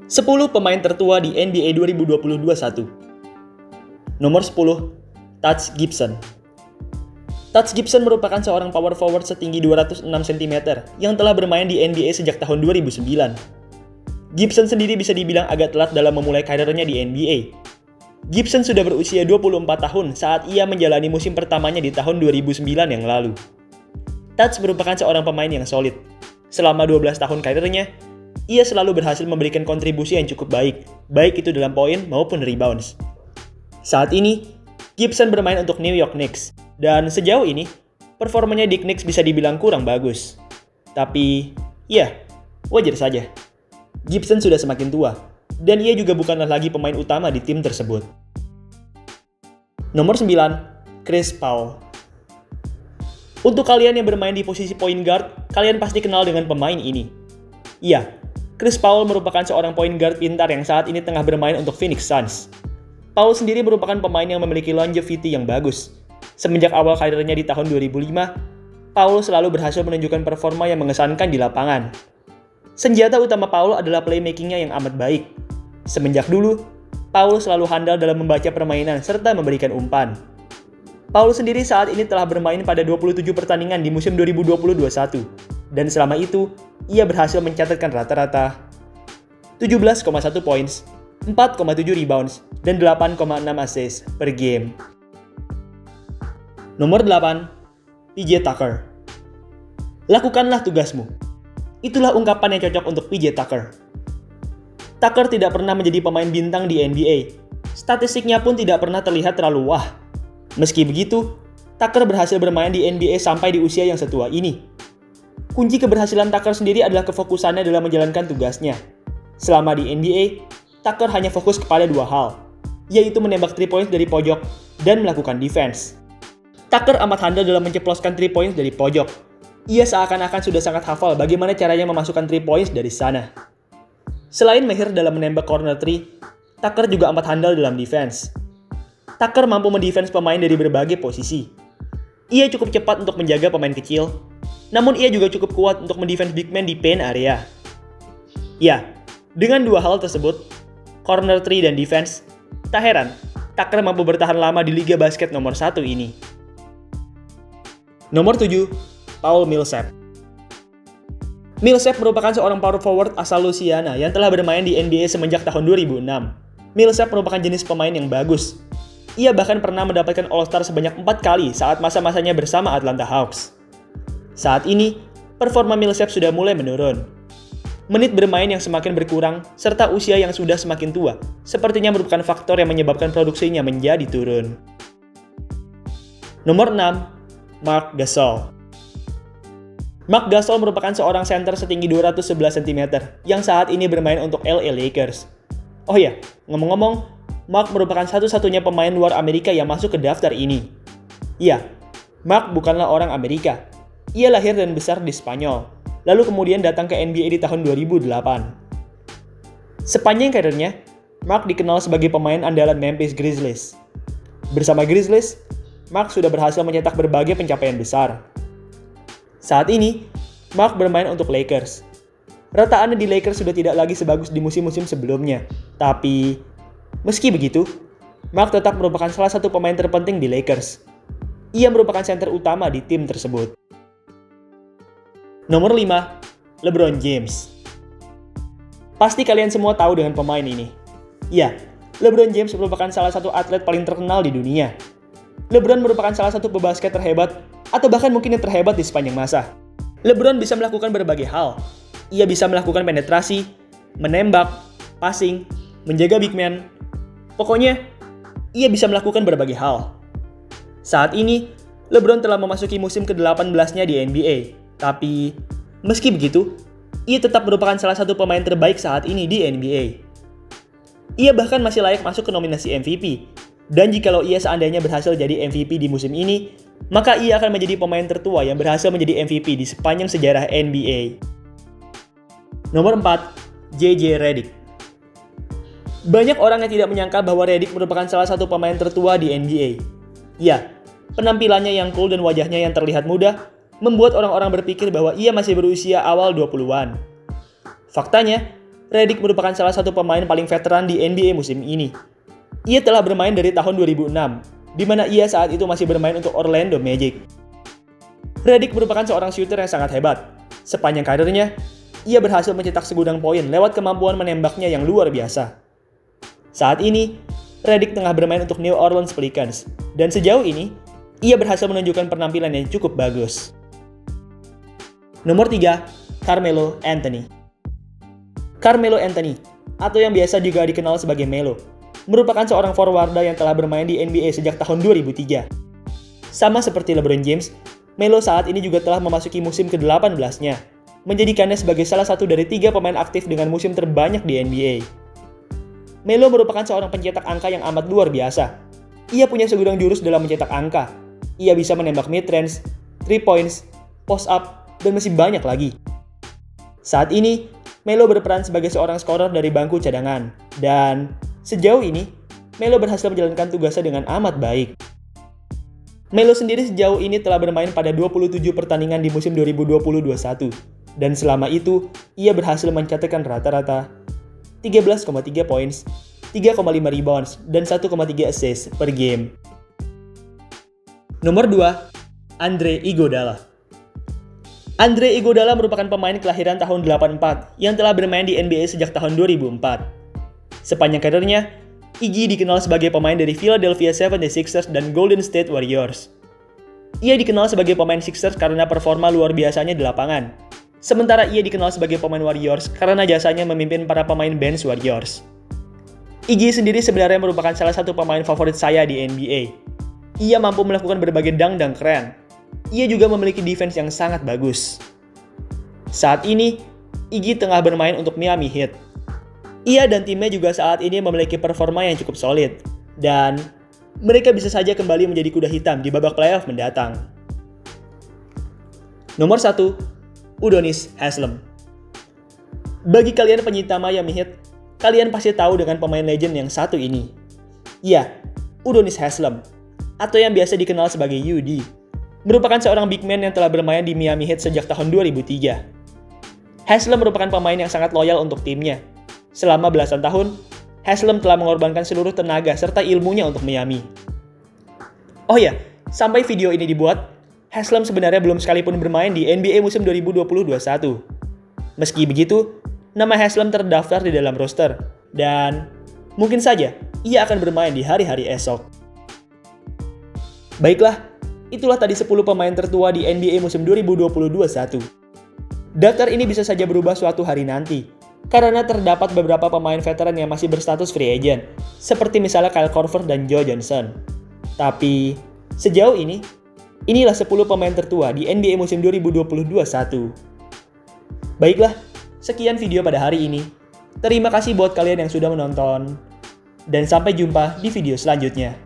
10 pemain tertua di NBA 2022-1. Nomor 10, Taj Gibson. Taj Gibson merupakan seorang power forward setinggi 206 cm yang telah bermain di NBA sejak tahun 2009. Gibson sendiri bisa dibilang agak telat dalam memulai karirnya di NBA. Gibson sudah berusia 24 tahun saat ia menjalani musim pertamanya di tahun 2009 yang lalu. Taj merupakan seorang pemain yang solid. Selama 12 tahun karirnya, ia selalu berhasil memberikan kontribusi yang cukup baik itu dalam poin maupun rebounds. Saat ini, Gibson bermain untuk New York Knicks, dan sejauh ini, performanya di Knicks bisa dibilang kurang bagus. Tapi, ya, wajar saja. Gibson sudah semakin tua, dan ia juga bukanlah lagi pemain utama di tim tersebut. Nomor 9, Chris Paul. Untuk kalian yang bermain di posisi point guard, kalian pasti kenal dengan pemain ini. Iya, Chris Paul merupakan seorang point guard pintar yang saat ini tengah bermain untuk Phoenix Suns. Paul sendiri merupakan pemain yang memiliki longevity yang bagus. Semenjak awal karirnya di tahun 2005, Paul selalu berhasil menunjukkan performa yang mengesankan di lapangan. Senjata utama Paul adalah playmaking-nya yang amat baik. Semenjak dulu, Paul selalu handal dalam membaca permainan serta memberikan umpan. Paul sendiri saat ini telah bermain pada 27 pertandingan di musim 2020-21, dan selama itu, ia berhasil mencatatkan rata-rata 17,1 points, 4,7 rebounds, dan 8,6 assist per game. Nomor 8, PJ Tucker. Lakukanlah tugasmu. Itulah ungkapan yang cocok untuk PJ Tucker. Tucker tidak pernah menjadi pemain bintang di NBA. Statistiknya pun tidak pernah terlihat terlalu wah. Meski begitu, Tucker berhasil bermain di NBA sampai di usia yang setua ini. Kunci keberhasilan Tucker sendiri adalah kefokusannya dalam menjalankan tugasnya. Selama di NBA, Tucker hanya fokus kepada dua hal, yaitu menembak 3 points dari pojok dan melakukan defense. Tucker amat handal dalam menceploskan 3 points dari pojok. Ia seakan-akan sudah sangat hafal bagaimana caranya memasukkan 3 points dari sana. Selain mahir dalam menembak corner 3, Tucker juga amat handal dalam defense. Tucker mampu mendefense pemain dari berbagai posisi. Ia cukup cepat untuk menjaga pemain kecil, namun ia juga cukup kuat untuk mendefense big man di paint area. Ya, dengan dua hal tersebut, corner 3 dan defense, tak heran Tucker mampu bertahan lama di Liga Basket nomor 1 ini. Nomor 7, Paul Millsap. Millsap merupakan seorang power forward asal Louisiana yang telah bermain di NBA semenjak tahun 2006. Millsap merupakan jenis pemain yang bagus. Ia bahkan pernah mendapatkan All-Star sebanyak 4 kali saat masa-masanya bersama Atlanta Hawks. Saat ini, performa Millsap sudah mulai menurun. Menit bermain yang semakin berkurang, serta usia yang sudah semakin tua, sepertinya merupakan faktor yang menyebabkan produksinya menjadi turun. Nomor 6, Marc Gasol. Marc Gasol merupakan seorang center setinggi 211 cm yang saat ini bermain untuk LA Lakers. Oh ya, ngomong-ngomong, Marc merupakan satu-satunya pemain luar Amerika yang masuk ke daftar ini. Iya, Marc bukanlah orang Amerika. Ia lahir dan besar di Spanyol, lalu kemudian datang ke NBA di tahun 2008. Sepanjang karirnya, Marc dikenal sebagai pemain andalan Memphis Grizzlies. Bersama Grizzlies, Marc sudah berhasil mencetak berbagai pencapaian besar. Saat ini, Marc bermain untuk Lakers. Rataannya di Lakers sudah tidak lagi sebagus di musim-musim sebelumnya, tapi meski begitu, Marc tetap merupakan salah satu pemain terpenting di Lakers. Ia merupakan center utama di tim tersebut. Nomor 5, LeBron James. Pasti kalian semua tahu dengan pemain ini. Ya, LeBron James merupakan salah satu atlet paling terkenal di dunia. LeBron merupakan salah satu pebasket terhebat, atau bahkan mungkin yang terhebat di sepanjang masa. LeBron bisa melakukan berbagai hal. Ia bisa melakukan penetrasi, menembak, passing, menjaga big man. Pokoknya, ia bisa melakukan berbagai hal. Saat ini, LeBron telah memasuki musim ke-18-nya di NBA. Tapi, meski begitu, ia tetap merupakan salah satu pemain terbaik saat ini di NBA. Ia bahkan masih layak masuk ke nominasi MVP. Dan jikalau ia seandainya berhasil jadi MVP di musim ini, maka ia akan menjadi pemain tertua yang berhasil menjadi MVP di sepanjang sejarah NBA. Nomor 4, JJ Redick. Banyak orang yang tidak menyangka bahwa Redick merupakan salah satu pemain tertua di NBA. Ya, penampilannya yang cool dan wajahnya yang terlihat muda membuat orang-orang berpikir bahwa ia masih berusia awal 20-an. Faktanya, Redick merupakan salah satu pemain paling veteran di NBA musim ini. Ia telah bermain dari tahun 2006, di mana ia saat itu masih bermain untuk Orlando Magic. Redick merupakan seorang shooter yang sangat hebat. Sepanjang karirnya, ia berhasil mencetak segudang poin lewat kemampuan menembaknya yang luar biasa. Saat ini, Redick tengah bermain untuk New Orleans Pelicans, dan sejauh ini, ia berhasil menunjukkan penampilan yang cukup bagus. Nomor 3, Carmelo Anthony. Carmelo Anthony, atau yang biasa juga dikenal sebagai Melo, merupakan seorang forwarda yang telah bermain di NBA sejak tahun 2003. Sama seperti LeBron James, Melo saat ini juga telah memasuki musim ke-18-nya, menjadikannya sebagai salah satu dari 3 pemain aktif dengan musim terbanyak di NBA. Melo merupakan seorang pencetak angka yang amat luar biasa. Ia punya segudang jurus dalam mencetak angka. Ia bisa menembak mid-range, 3 points, post up, dan masih banyak lagi. Saat ini, Melo berperan sebagai seorang skorer dari bangku cadangan, dan sejauh ini, Melo berhasil menjalankan tugasnya dengan amat baik. Melo sendiri sejauh ini telah bermain pada 27 pertandingan di musim 2020-21, dan selama itu, ia berhasil mencatatkan rata-rata 13,3 points, 3,5 rebounds, dan 1,3 assists per game. Nomor 2, Andre Iguodala. Andre Iguodala merupakan pemain kelahiran tahun 84 yang telah bermain di NBA sejak tahun 2004. Sepanjang karirnya, Iggy dikenal sebagai pemain dari Philadelphia 76ers dan Golden State Warriors. Ia dikenal sebagai pemain Sixers karena performa luar biasanya di lapangan. Sementara ia dikenal sebagai pemain Warriors karena jasanya memimpin para pemain bench Warriors. Iggy sendiri sebenarnya merupakan salah satu pemain favorit saya di NBA. Ia mampu melakukan berbagai dunk keren. Ia juga memiliki defense yang sangat bagus. Saat ini, Iggy tengah bermain untuk Miami Heat. Ia dan timnya juga saat ini memiliki performa yang cukup solid, dan mereka bisa saja kembali menjadi kuda hitam di babak playoff mendatang. Nomor 1, Udonis Haslem. Bagi kalian pencinta Miami Heat, kalian pasti tahu dengan pemain legend yang satu ini. Ya, Udonis Haslem, atau yang biasa dikenal sebagai UD. Merupakan seorang big man yang telah bermain di Miami Heat sejak tahun 2003. Haslem merupakan pemain yang sangat loyal untuk timnya. Selama belasan tahun, Haslem telah mengorbankan seluruh tenaga serta ilmunya untuk Miami. Oh ya, sampai video ini dibuat, Haslem sebenarnya belum sekalipun bermain di NBA musim 2020-21. Meski begitu, nama Haslem terdaftar di dalam roster, dan mungkin saja ia akan bermain di hari-hari esok. Baiklah, itulah tadi 10 pemain tertua di NBA musim 2020-21. Daftar ini bisa saja berubah suatu hari nanti, karena terdapat beberapa pemain veteran yang masih berstatus free agent, seperti misalnya Kyle Korver dan Joe Johnson. Tapi, sejauh ini, inilah 10 pemain tertua di NBA musim 2020-21. Baiklah, sekian video pada hari ini. Terima kasih buat kalian yang sudah menonton, dan sampai jumpa di video selanjutnya.